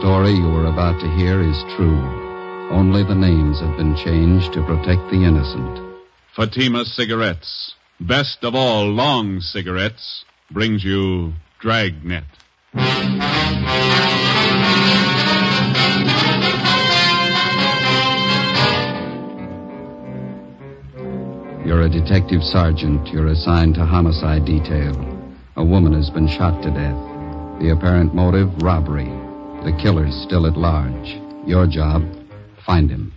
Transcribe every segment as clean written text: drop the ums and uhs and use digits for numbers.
story you are about to hear is true. Only the names have been changed to protect the innocent. Fatima Cigarettes, best of all long cigarettes, brings you Dragnet. You're a detective sergeant. You're assigned to homicide detail. A woman has been shot to death. The apparent motive, robbery. The killer's still at large. Your job, find him.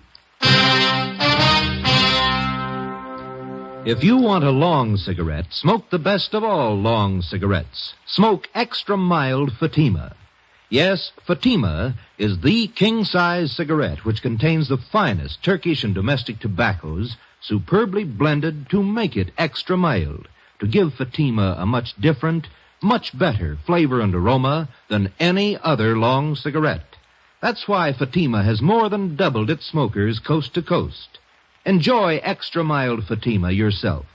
If you want a long cigarette, smoke the best of all long cigarettes. Smoke extra mild Fatima. Yes, Fatima is the king-size cigarette which contains the finest Turkish and domestic tobaccos superbly blended to make it extra mild, to give Fatima a much different, much better flavor and aroma than any other long cigarette. That's why Fatima has more than doubled its smokers coast to coast. Enjoy extra mild Fatima yourself.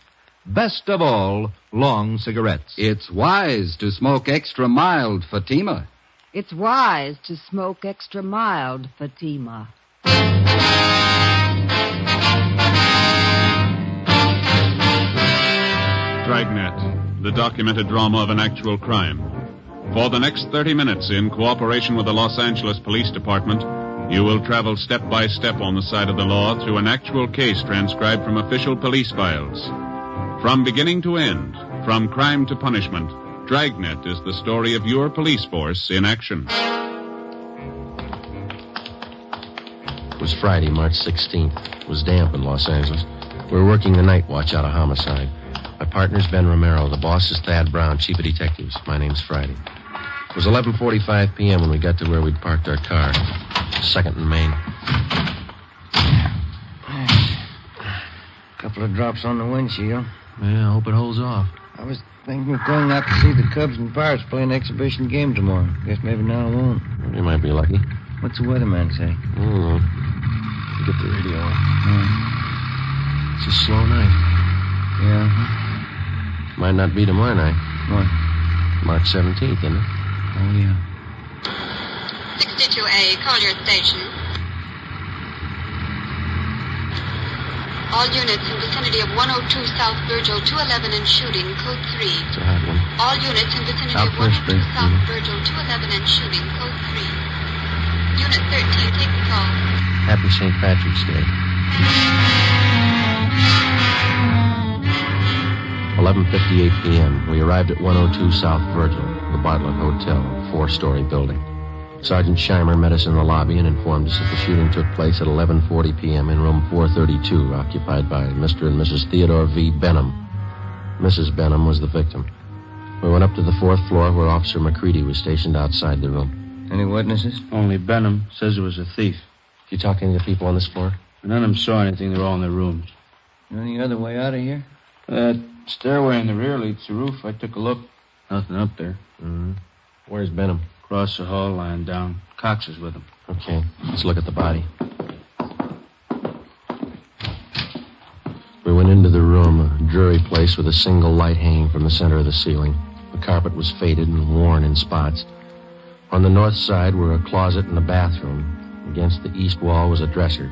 Best of all long cigarettes. It's wise to smoke extra mild Fatima. It's wise to smoke extra mild Fatima. Dragnet, the documented drama of an actual crime. For the next 30 minutes, in cooperation with the Los Angeles Police Department, you will travel step by step on the side of the law through an actual case transcribed from official police files. From beginning to end, from crime to punishment, Dragnet is the story of your police force in action. It was Friday, March 16th. It was damp in Los Angeles. We were working the night watch out of homicide. My partner's Ben Romero. The boss is Thad Brown, chief of detectives. My name's Friday. It was 11:45 p.m. when we got to where we'd parked our car. 2nd and Main. Couple of drops on the windshield. Yeah, I hope it holds off. I was thinking of going out to see the Cubs and Pirates play an exhibition game tomorrow. Guess maybe now I won't. You might be lucky. What's the weatherman say? I don't know. Get the radio on. It's a slow night. Yeah. Might not be tomorrow night. What? March 17th, isn't it? Oh, yeah. 62A, Collier Station. All units in vicinity of 102 South Virgil, 211 and shooting, code 3. It's a hot one. All units in vicinity Out of first, 102 please. South Virgil, 211 and shooting, code 3. Unit 13, take the call. Happy St. Patrick's Day. 11:58 p.m. We arrived at 102 South Virgil, the Bartlett Hotel, a 4-story building. Sergeant Scheimer met us in the lobby and informed us that the shooting took place at 11:40 p.m. in room 432, occupied by Mr. and Mrs. Theodore V. Benham. Mrs. Benham was the victim. We went up to the 4th floor where Officer McCready was stationed outside the room. Any witnesses? Only Benham says it was a thief. Did you talk to any of the people on this floor? None of them saw anything. They're all in their rooms. Any other way out of here? That stairway in the rear leads to the roof. I took a look. Nothing up there. Mm-hmm. Where's Benham? Across the hall, lying down. Cox is with him. Okay, let's look at the body. We went into the room, a dreary place with a single light hanging from the center of the ceiling. The carpet was faded and worn in spots. On the north side were a closet and a bathroom. Against the east wall was a dresser.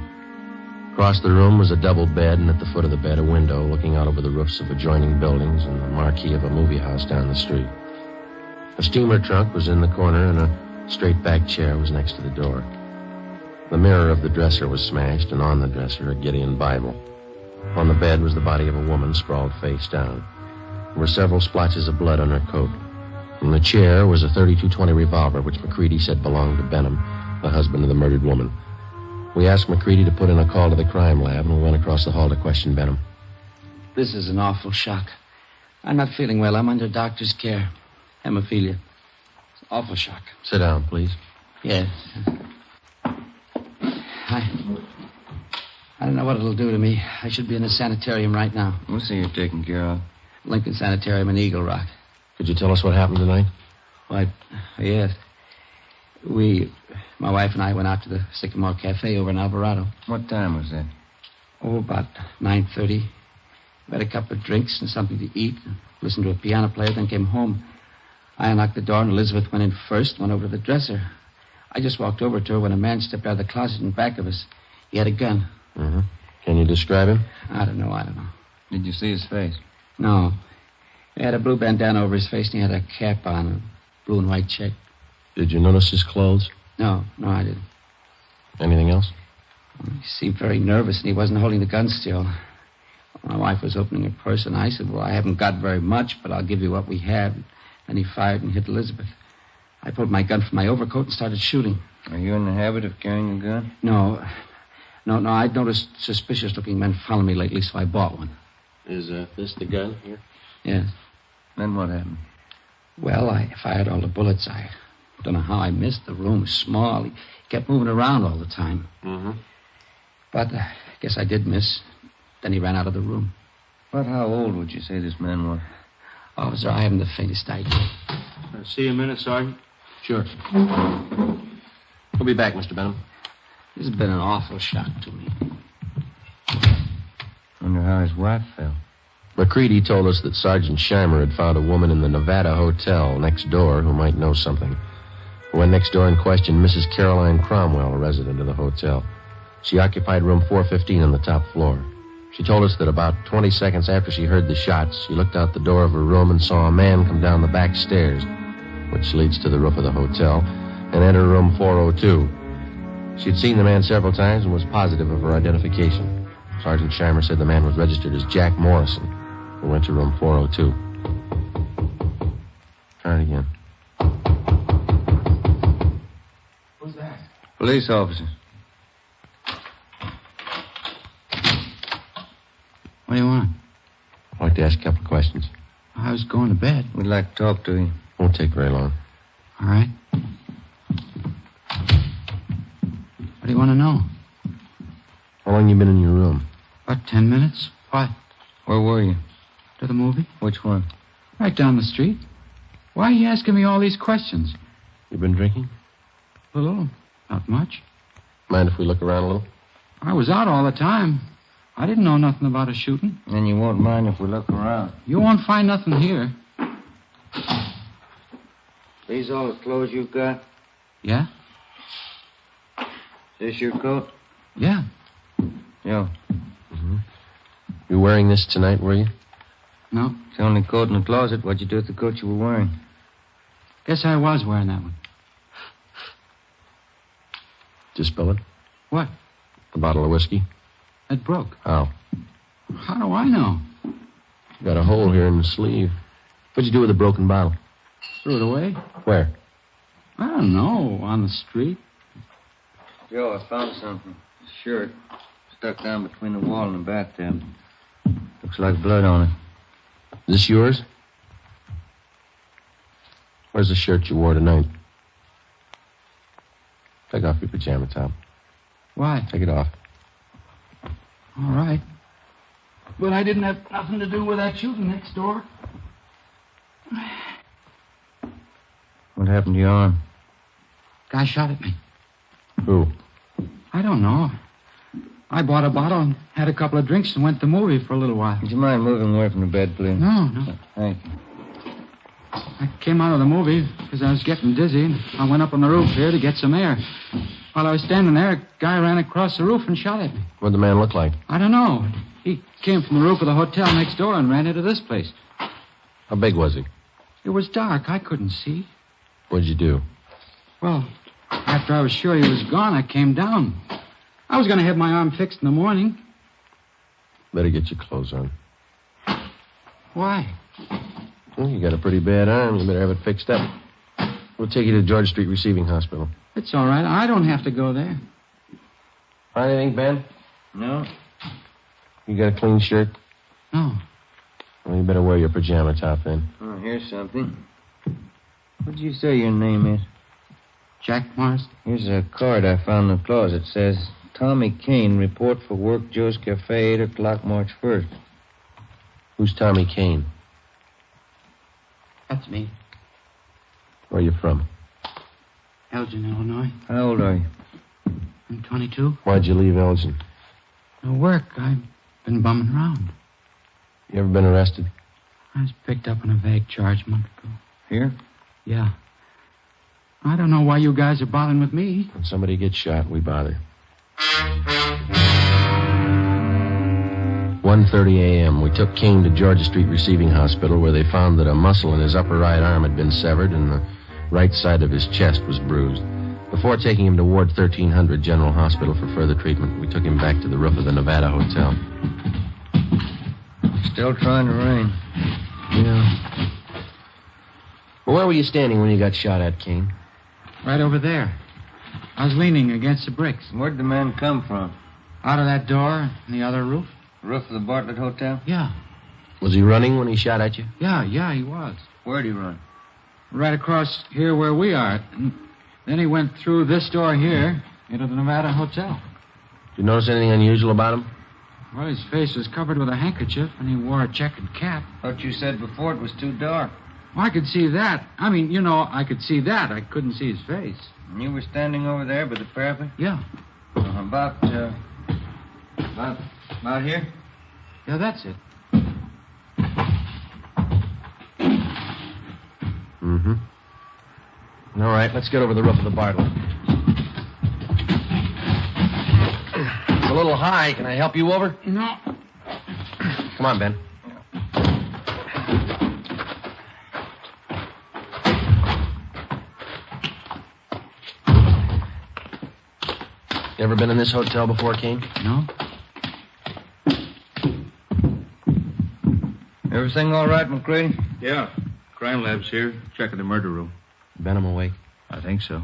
Across the room was a double bed, and at the foot of the bed, a window looking out over the roofs of adjoining buildings and the marquee of a movie house down the street. A steamer trunk was in the corner, and a straight-back chair was next to the door. The mirror of the dresser was smashed, and on the dresser, a Gideon Bible. On the bed was the body of a woman sprawled face down. There were several splotches of blood on her coat. In the chair was a .32-20 revolver, which McCready said belonged to Benham, the husband of the murdered woman. We asked McCready to put in a call to the crime lab, and we went across the hall to question Benham. This is an awful shock. I'm not feeling well. I'm under doctor's care. Hemophilia. It's an awful shock. Sit down, please. Yes. I don't know what it'll do to me. I should be in a sanitarium right now. We'll see you're taken care of. Lincoln Sanitarium in Eagle Rock. Could you tell us what happened tonight? Why, yes. My wife and I went out to the Sycamore Cafe over in Alvarado. What time was that? Oh, about 9:30. We had a couple of drinks and something to eat. Listened to a piano player, then came home. I unlocked the door, and Elizabeth went in first, went over to the dresser. I just walked over to her when a man stepped out of the closet in back of us. He had a gun. Mm-hmm. Can you describe him? I don't know. Did you see his face? No. He had a blue bandana over his face, and he had a cap on, a blue and white check. Did you notice his clothes? No, I didn't. Anything else? He seemed very nervous, and he wasn't holding the gun still. My wife was opening her purse, and I said, well, I haven't got very much, but I'll give you what we have. Then he fired and hit Elizabeth. I pulled my gun from my overcoat and started shooting. Are you in the habit of carrying a gun? No, I'd noticed suspicious-looking men follow me lately, so I bought one. Is this the gun here? Yes. Then what happened? Well, I fired all the bullets. I don't know how I missed. The room was small. He kept moving around all the time. Mm-hmm. But I guess I did miss. Then he ran out of the room. About how old would you say this man was? Officer, I haven't the faintest idea. See you a minute, Sergeant? Sure. We'll be back, Mr. Benham. This has been an awful shock to me. Wonder how his wife felt. McCready told us that Sergeant Scheimer had found a woman in the Nevada Hotel next door who might know something. He went next door and questioned Mrs. Caroline Cromwell, a resident of the hotel. She occupied room 415 on the top floor. She told us that about 20 seconds after she heard the shots, she looked out the door of her room and saw a man come down the back stairs, which leads to the roof of the hotel, and enter room 402. She'd seen the man several times and was positive of her identification. Sergeant Scheimer said the man was registered as Jack Morrison, who went to room 402. Try it again. Who's that? Police officers. What do you want? I'd like to ask a couple of questions. I was going to bed. We'd like to talk to you. Won't take very long. All right. What do you want to know? How long you been in your room? About 10 minutes. What? Where were you? To the movie? Which one? Right down the street. Why are you asking me all these questions? You been drinking? A little. Not much. Mind if we look around a little? I was out all the time. I didn't know nothing about a shooting. And you won't mind if we look around. You won't find nothing here. These all the clothes you've got? Yeah? Is this your coat? Yeah. Yeah. Mm-hmm. You wearing this tonight, were you? No. It's the only coat in the closet. What'd you do with the coat you were wearing? Guess I was wearing that one. Did you spill it? What? A bottle of whiskey? It broke. How? How do I know? Got a hole here in the sleeve. What'd you do with the broken bottle? Threw it away. Where? I don't know. On the street. Joe, I found something. A shirt. Stuck down between the wall and the bathtub. Looks like blood on it. Is this yours? Where's the shirt you wore tonight? Take off your pajama top. Why? Take it off. All right. But I didn't have nothing to do with that shooting next door. What happened to your arm? Guy shot at me. Who? I don't know. I bought a bottle and had a couple of drinks and went to the movie for a little while. Would you mind moving away from the bed, please? No. Thank you. I came out of the movie because I was getting dizzy, and I went up on the roof here to get some air. While I was standing there, a guy ran across the roof and shot at me. What'd the man look like? I don't know. He came from the roof of the hotel next door and ran into this place. How big was he? It was dark. I couldn't see. What'd you do? Well, after I was sure he was gone, I came down. I was going to have my arm fixed in the morning. Better get your clothes on. Why? Well, you got a pretty bad arm. You better have it fixed up. We'll take you to George Street Receiving Hospital. It's all right. I don't have to go there. Find anything, Ben? No. You got a clean shirt? No. Well, you better wear your pajama top then. Oh, here's something. What did you say your name is? Jack Morris? Here's a card I found in the closet. It says, Tommy Kane, report for work, Joe's Cafe, 8 o'clock, March 1st. Who's Tommy Kane? That's me. Where are you from? Elgin, Illinois. How old are you? I'm 22. Why'd you leave Elgin? No work. I've been bumming around. You ever been arrested? I was picked up on a vague charge a month ago. Here? Yeah. I don't know why you guys are bothering with me. When somebody gets shot, we bother. 1:30 a.m. We took Kane to Georgia Street Receiving Hospital, where they found that a muscle in his upper right arm had been severed and the right side of his chest was bruised. Before taking him to Ward 1300 General Hospital for further treatment, we took him back to the roof of the Nevada Hotel. Still trying to rain. Yeah. Well, where were you standing when you got shot at, Kane? Right over there. I was leaning against the bricks. Where'd the man come from? Out of that door in the other roof? Roof of the Bartlett Hotel? Yeah. Was he running when he shot at you? Yeah, he was. Where'd he run? Right across here where we are. Then he went through this door here into the Nevada Hotel. Did you notice anything unusual about him? Well, his face was covered with a handkerchief, and he wore a checkered cap. Thought you said before it was too dark. Well, I could see that. I mean, I could see that. I couldn't see his face. And you were standing over there by the parapet? Yeah. About here? Yeah, that's it. Mm-hmm. All right, let's get over the roof of the Bartlett. It's a little high. Can I help you over? No. Come on, Ben. You ever been in this hotel before, Kane? No. Everything all right, McCready? Yeah. Crime lab's here, checking the murder room. Benham awake? I think so.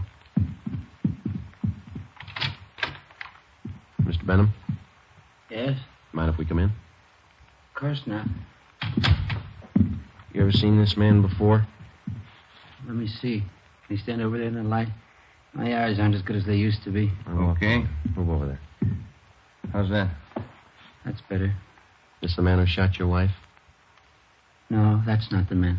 Mr. Benham? Yes? Mind if we come in? Of course not. You ever seen this man before? Let me see. Can you stand over there in the light? My eyes aren't as good as they used to be. Okay. Move over there. How's that? That's better. This the man who shot your wife? No, that's not the man.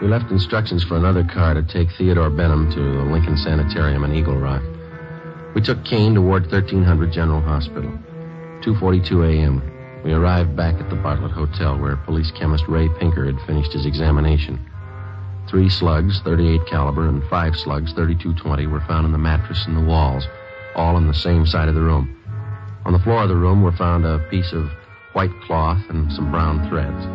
We left instructions for another car to take Theodore Benham to the Lincoln Sanitarium in Eagle Rock. We took Kane to Ward 1300 General Hospital. 2:42 a.m. We arrived back at the Bartlett Hotel, where police chemist Ray Pinker had finished his examination. 3 slugs, .38 caliber, and 5 slugs, .32-20, were found in the mattress and the walls, all on the same side of the room. On the floor of the room were found a piece of white cloth and some brown threads.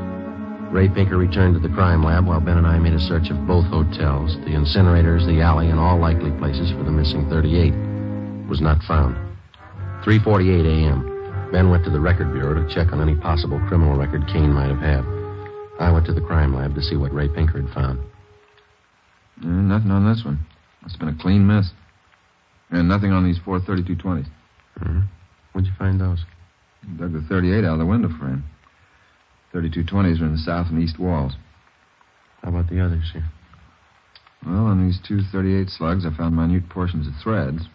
Ray Pinker returned to the crime lab while Ben and I made a search of both hotels, the incinerators, the alley, and all likely places for the missing .38. It was not found. 3:48 a.m. Ben went to the record bureau to check on any possible criminal record Kane might have had. I went to the crime lab to see what Ray Pinker had found. Nothing on this one. Must have been a clean miss. And nothing on these 4 32-20s. Mm-hmm. Where'd you find those? Dug the .38 out of the window frame. 32-20s are in the south and east walls. How about the others here? Well, on these 2 .38 slugs, I found minute portions of threads.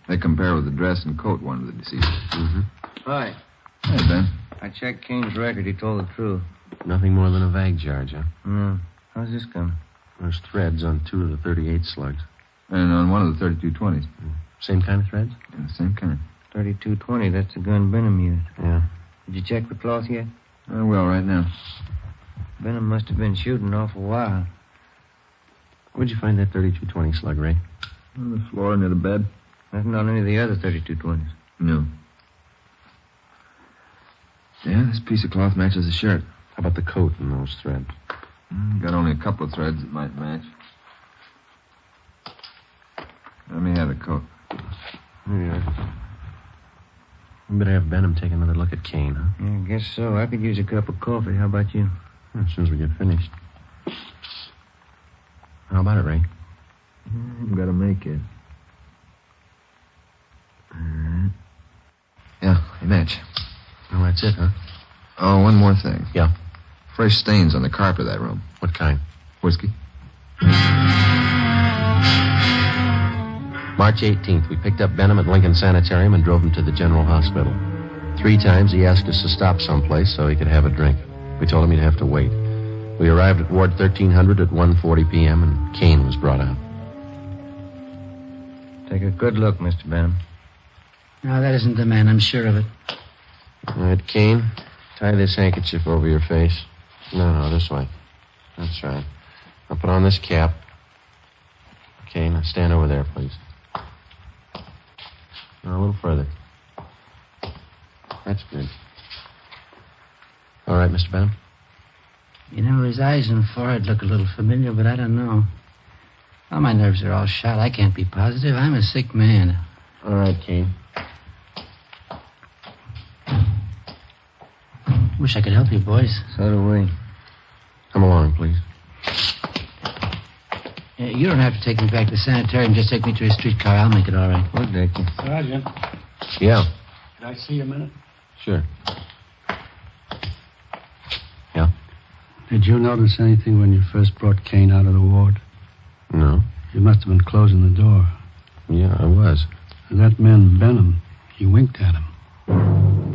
They compare with the dress and coat worn of the deceased. Mm-hmm. Hi. Hey, Ben. I checked Kane's record. He told the truth. Nothing more than a vague charge, huh? No. How's this coming? There's threads on 2 of the .38 slugs. And on one of the 32-20s. Same kind of threads? Yeah, the same kind. 32-20, that's the gun Benham used. Yeah. Did you check the cloth yet? I will right now. Benham must have been shooting an awful while. Where'd you find that 32-20 slug, Ray? On the floor near the bed. Nothing on any of the other 32-20s. No. Yeah, this piece of cloth matches the shirt. How about the coat and those threads? Got only a couple of threads that might match. Let me have the coat. Here you are. We better have Benham take another look at Kane, huh? Yeah, I guess so. I could use a cup of coffee. How about you? As soon as we get finished. How about it, Ray? I've got to make it. Yeah, they match. Oh, that's it, huh? Oh, one more thing. Yeah? Fresh stains on the carpet of that room. What kind? Whiskey. March 18th, we picked up Benham at Lincoln Sanitarium and drove him to the General Hospital. 3 times he asked us to stop someplace so he could have a drink. We told him he'd have to wait. We arrived at Ward 1300 at 1:40 p.m., and Kane was brought out. Take a good look, Mr. Benham. No, that isn't the man. I'm sure of it. All right, Kane, tie this handkerchief over your face. No, this way. That's right. I'll put on this cap. Okay, now stand over there, please. Now, a little further. That's good. All right, Mr. Benham? You know, his eyes and forehead look a little familiar, but I don't know. Well, my nerves are all shot. I can't be positive. I'm a sick man. All right, Kane. Wish I could help you, boys. So do we. Come along, please. You don't have to take me back to the sanitarium. Just take me to a streetcar. I'll make it all right. We'll take you. Sergeant, Yeah, can I see you a minute? sure. Yeah? Did you notice anything when you first brought Kane out of the ward? No. You must have been closing the door. Yeah, I was. And that man, Benham, he winked at him.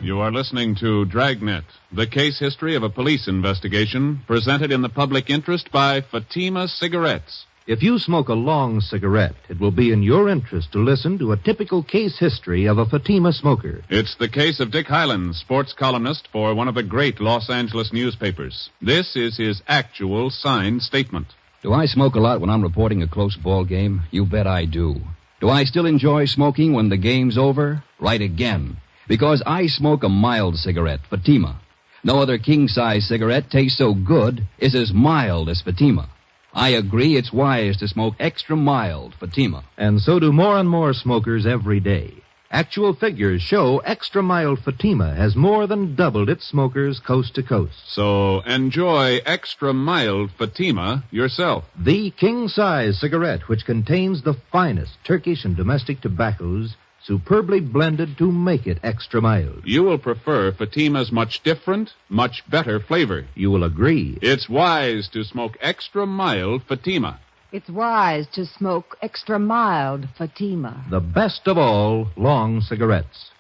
You are listening to Dragnet, the case history of a police investigation presented in the public interest by Fatima Cigarettes. If you smoke a long cigarette, it will be in your interest to listen to a typical case history of a Fatima smoker. It's the case of Dick Hyland, sports columnist for one of the great Los Angeles newspapers. This is his actual signed statement. Do I smoke a lot when I'm reporting a close ball game? You bet I do. Do I still enjoy smoking when the game's over? Right again. Because I smoke a mild cigarette, Fatima. No other king-size cigarette tastes so good, is as mild as Fatima. I agree it's wise to smoke extra mild Fatima. And so do more and more smokers every day. Actual figures show extra mild Fatima has more than doubled its smokers coast to coast. So enjoy extra mild Fatima yourself. The king-size cigarette, which contains the finest Turkish and domestic tobaccos, superbly blended to make it extra mild. You will prefer Fatima's much different, much better flavor. You will agree. It's wise to smoke extra mild Fatima. It's wise to smoke extra mild Fatima. The best of all long cigarettes.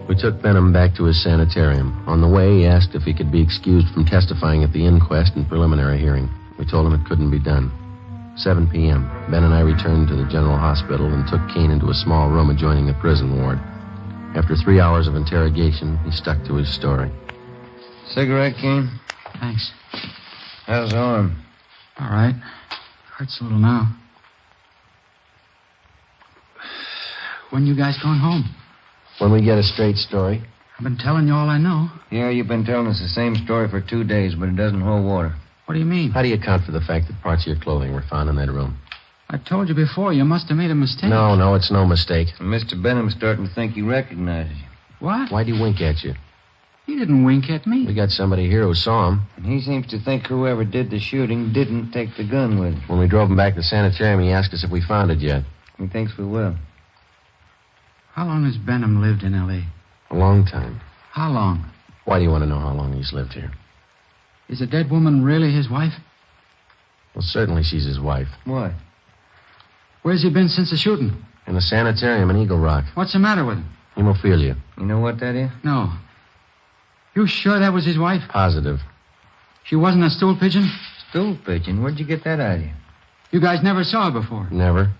We took Benham back to his sanitarium. On the way, he asked if he could be excused from testifying at the inquest and preliminary hearing. We told him it couldn't be done. 7 p.m. Ben and I returned to the general hospital and took Kane into a small room adjoining the prison ward. After 3 hours of interrogation, he stuck to his story. Cigarette, Kane? Thanks. How's the arm? All right. Hurts a little now. When you guys going home? When we get a straight story. I've been telling you all I know. Yeah, you've been telling us the same story for 2 days, but it doesn't hold water. What do you mean? How do you account for the fact that parts of your clothing were found in that room? I told you before, you must have made a mistake. No, it's no mistake. And Mr. Benham's starting to think he recognizes you. What? Why'd he wink at you? He didn't wink at me. We got somebody here who saw him. And he seems to think whoever did the shooting didn't take the gun with him. When we drove him back to the sanitarium, he asked us if we found it yet. He thinks we will. How long has Benham lived in L.A.? A long time. How long? Why do you want to know how long he's lived here? Is a dead woman really his wife? Well, certainly she's his wife. Why? Where's he been since the shooting? In the sanitarium in Eagle Rock. What's the matter with him? Hemophilia. You know what that is? No. You sure that was his wife? Positive. She wasn't a stool pigeon? Stool pigeon? Where'd you get that idea? You guys never saw her before? Never.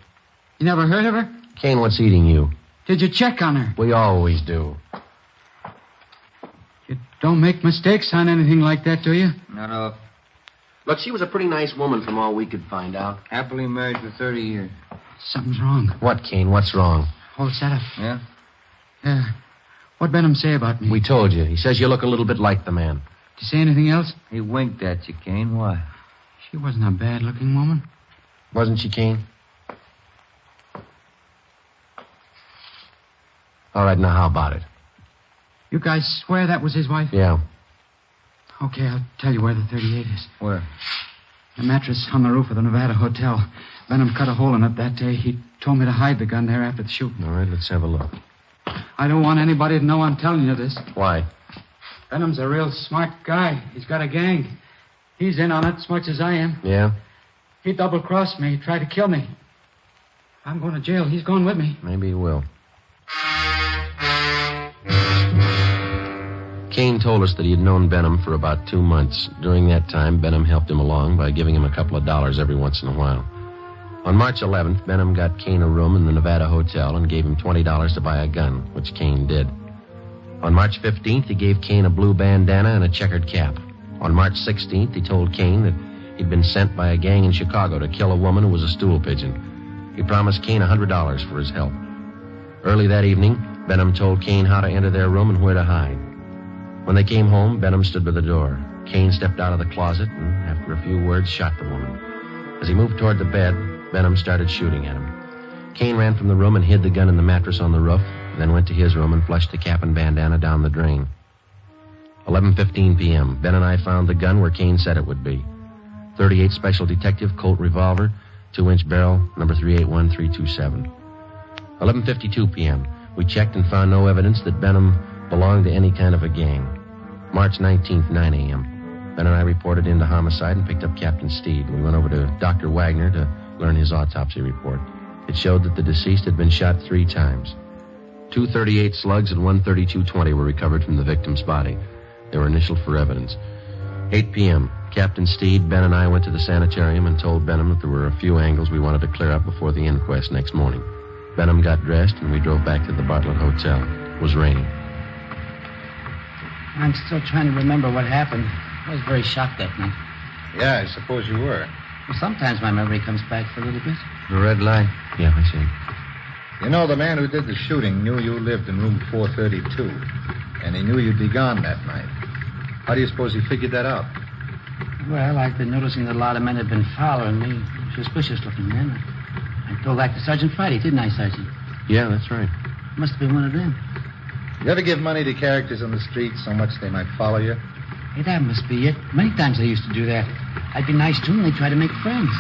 You never heard of her? Kane, what's eating you? Did you check on her? We always do. You don't make mistakes on anything like that, do you? Not off. Look, she was a pretty nice woman from all we could find out. Happily married for 30 years. Something's wrong. What, Kane? What's wrong? Hold that up. Yeah? Yeah. What'd Benham say about me? We told you. He says you look a little bit like the man. Did you say anything else? He winked at you, Kane. Why? She wasn't a bad-looking woman. Wasn't she, Kane? All right, now how about it? You guys swear that was his wife? Yeah. Okay, I'll tell you where the 38 is. Where? The mattress on the roof of the Nevada Hotel. Benham cut a hole in it that day. He told me to hide the gun there after the shooting. All right, let's have a look. I don't want anybody to know I'm telling you this. Why? Benham's a real smart guy. He's got a gang. He's in on it as much as I am. Yeah? He double-crossed me. He tried to kill me. I'm going to jail. He's going with me. Maybe he will. Kane told us that he had known Benham for about 2 months. During that time, Benham helped him along by giving him a couple of dollars every once in a while. On March 11th, Benham got Kane a room in the Nevada Hotel and gave him $20 to buy a gun, which Kane did. On March 15th, he gave Kane a blue bandana and a checkered cap. On March 16th, he told Kane that he'd been sent by a gang in Chicago to kill a woman who was a stool pigeon. He promised Kane $100 for his help. Early that evening, Benham told Kane how to enter their room and where to hide. When they came home, Benham stood by the door. Kane stepped out of the closet and, after a few words, shot the woman. As he moved toward the bed, Benham started shooting at him. Kane ran from the room and hid the gun in the mattress on the roof, then went to his room and flushed the cap and bandana down the drain. 11:15 p.m., Ben and I found the gun where Kane said it would be. .38 Special Detective Colt revolver, 2-inch barrel, number 381327. 11:52 p.m., we checked and found no evidence that Benham belonged to any kind of a gang. March 19th, 9 a.m., Ben and I reported into homicide and picked up Captain Steed. We went over to Dr. Wagner to learn his autopsy report. It showed that the deceased had been shot 3 times. 2 .38 slugs and 1 .32-20 were recovered from the victim's body. They were initialed for evidence. 8 p.m., Captain Steed, Ben, and I went to the sanitarium and told Benham that there were a few angles we wanted to clear up before the inquest next morning. Benham got dressed, and we drove back to the Bartlett Hotel. It was raining. I'm still trying to remember what happened. I was very shocked that night. Yeah, I suppose you were. Well, sometimes my memory comes back for a little bit. The red light? Yeah, I see. You know, the man who did the shooting knew you lived in room 432, and he knew you'd be gone that night. How do you suppose he figured that out? Well, I've been noticing that a lot of men have been following me. Suspicious-looking men. I told that to Sergeant Friday, didn't I, Sergeant? Yeah, that's right. Must have been one of them. You ever give money to characters on the street so much they might follow you? Hey, that must be it. Many times I used to do that. I'd be nice to them, and they'd try to make friends.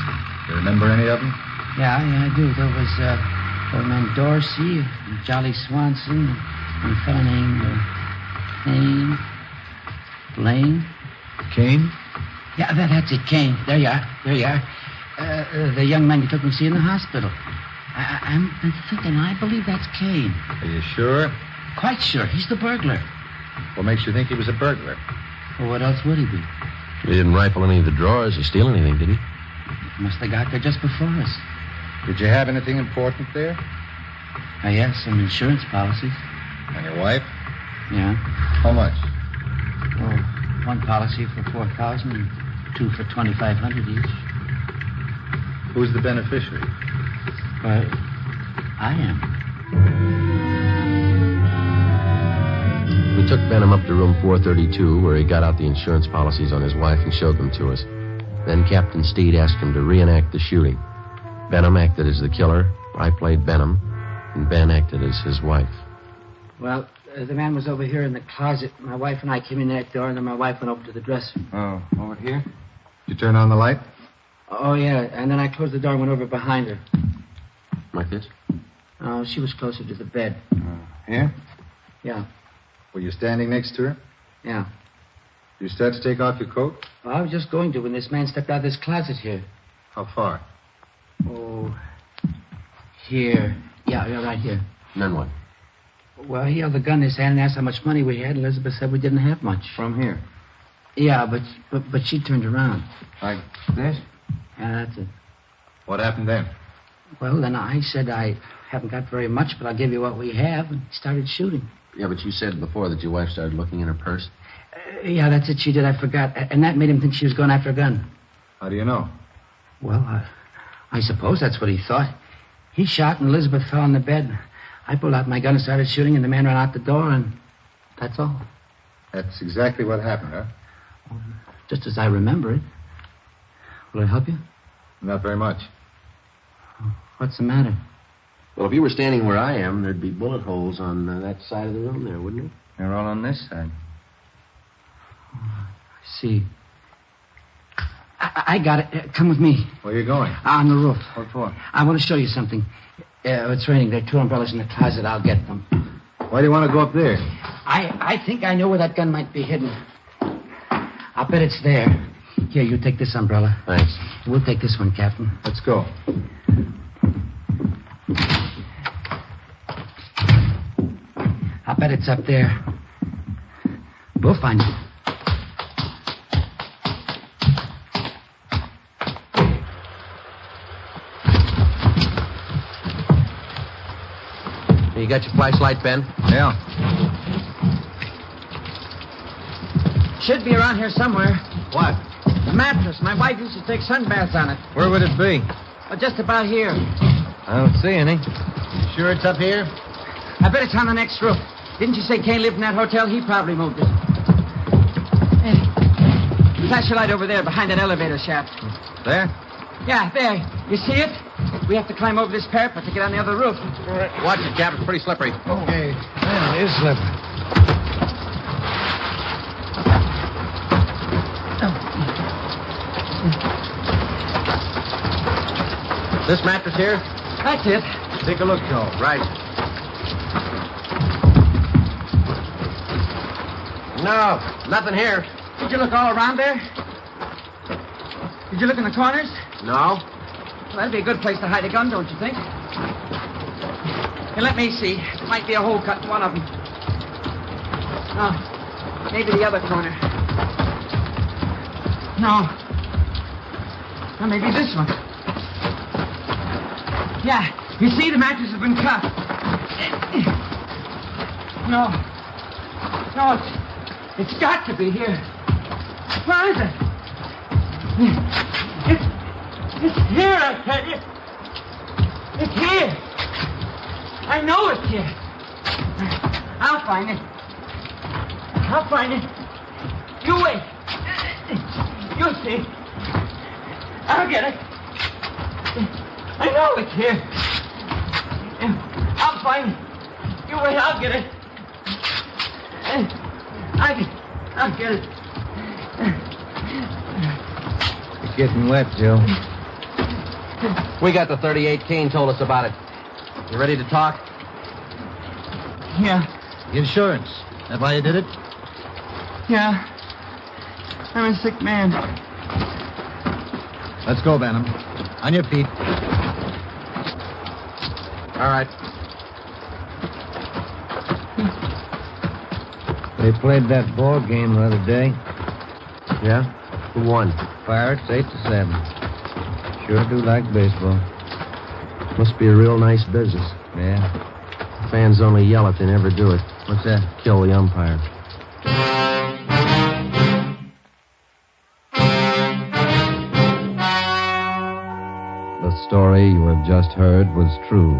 You remember any of them? Yeah, I do. There was a man Dorsey, and Jolly Swanson, and a fellow named Blaine. Kane? Yeah, that's it, Kane. There you are. The young man you took me to see in the hospital. I'm thinking, I believe that's Kane. Are you sure? Quite sure. He's the burglar. What makes you think he was a burglar? Well, what else would he be? He didn't rifle any of the drawers or steal anything, did he? Must have got there just before us. Did you have anything important there? Yes, some insurance policies. And your wife? Yeah. How much? Oh, one policy for $4,000 and 2 for $2,500 each. Who's the beneficiary? Well, I am. We took Benham up to room 432, where he got out the insurance policies on his wife and showed them to us. Then Captain Steed asked him to reenact the shooting. Benham acted as the killer, I played Benham, and Ben acted as his wife. Well, the man was over here in the closet. My wife and I came in that door, and then my wife went over to the dresser. Oh, over here? Did you turn on the light? Oh, yeah, and then I closed the door and went over behind her. Like this? Oh, she was closer to the bed. Here? Yeah. Were you standing next to her? Yeah. Did you start to take off your coat? Well, I was just going to when this man stepped out of this closet here. How far? Oh, here. Yeah, right here. And then what? Well, he held the gun in his hand and asked how much money we had. Elizabeth said we didn't have much. From here? Yeah, but she turned around. Like this? Yeah, that's it. What happened then? Well, then I said I haven't got very much, but I'll give you what we have, and started shooting. Yeah, but you said before that your wife started looking in her purse. Yeah, that's it. She did. I forgot. And that made him think she was going after a gun. How do you know? Well, I suppose that's what he thought. He shot, and Elizabeth fell on the bed. I pulled out my gun and started shooting, and the man ran out the door, and that's all. That's exactly what happened, huh? Just as I remember it. Will it help you? Not very much. What's the matter? Well, if you were standing where I am, there'd be bullet holes on that side of the room there, wouldn't it? They're all on this side. I see. I got it. Come with me. Where are you going? On the roof. What for? I want to show you something. It's raining. There are 2 umbrellas in the closet. I'll get them. Why do you want to go up there? I think I know where that gun might be hidden. I'll bet it's there. Here, you take this umbrella. Thanks. We'll take this one, Captain. Let's go. I'll bet it's up there. We'll find him. You got your flashlight, Ben? Yeah. Should be around here somewhere. What? The mattress. My wife used to take sunbaths on it. Where would it be? Just about here. I don't see any. You sure it's up here? I bet it's on the next roof. Didn't you say Kane lived in that hotel? He probably moved it. Hey, flash your light over there behind that elevator shaft. There? Yeah, there. You see it? We have to climb over this parapet to get on the other roof. Watch it, Cap. It's pretty slippery. Okay. Yeah, it is slippery. This mattress here? That's it. Take a look, Joe. Right. No, nothing here. Did you look all around there? Did you look in the corners? No. Well, that'd be a good place to hide a gun, don't you think? Here, let me see. Might be a hole cut in one of them. No. Maybe the other corner. No. Or maybe this one. Yeah. You see, the mattress has been cut. No. No, it's got to be here. Where is it? It's here, I tell you. It's here. I know it's here. I'll find it. I'll find it. You wait. You'll see. I'll get it. I know it's here. I'll find it. You wait, I'll get it. I'll get it. It's getting wet, Joe. We got the 38. Kane told us about it. You ready to talk? Yeah. Insurance. That why you did it? Yeah. I'm a sick man. Let's go, Benham. On your feet. All right. They played that ball game the other day. Yeah? Who won? Pirates 8-7. Sure do like baseball. Must be a real nice business. Yeah. Fans only yell if they never do it. What's that? Kill the umpire. The story you have just heard was true.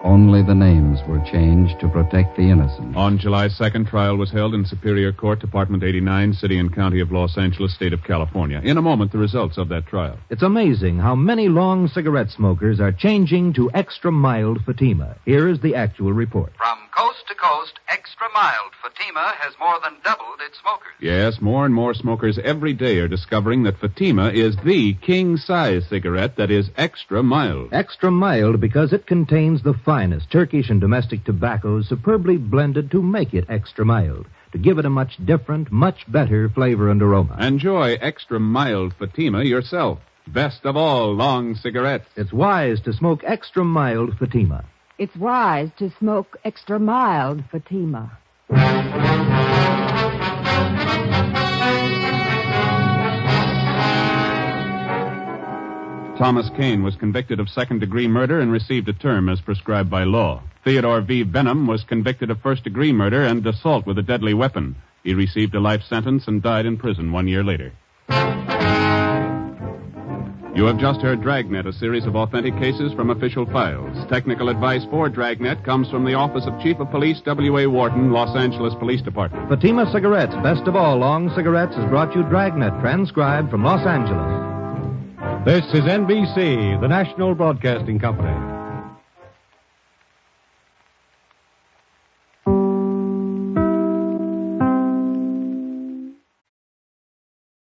Only the names were changed to protect the innocent. On July 2nd, trial was held in Superior Court, Department 89, City and County of Los Angeles, State of California. In a moment, the results of that trial. It's amazing how many long cigarette smokers are changing to extra mild Fatima. Here is the actual report. From coast to coast, extra mild Fatima has more than doubled its smokers. Yes, more and more smokers every day are discovering that Fatima is the king-size cigarette that is extra mild. Extra mild because it contains the finest Turkish and domestic tobaccos superbly blended to make it extra mild, to give it a much different, much better flavor and aroma. Enjoy extra mild Fatima yourself. Best of all long cigarettes. It's wise to smoke extra mild Fatima. It's wise to smoke extra mild Fatima. Thomas Kane was convicted of second-degree murder and received a term as prescribed by law. Theodore V. Benham was convicted of first-degree murder and assault with a deadly weapon. He received a life sentence and died in prison 1 year later. You have just heard Dragnet, a series of authentic cases from official files. Technical advice for Dragnet comes from the Office of Chief of Police W.A. Wharton, Los Angeles Police Department. Fatima Cigarettes, best of all long cigarettes, has brought you Dragnet, transcribed from Los Angeles. This is NBC, the national broadcasting company.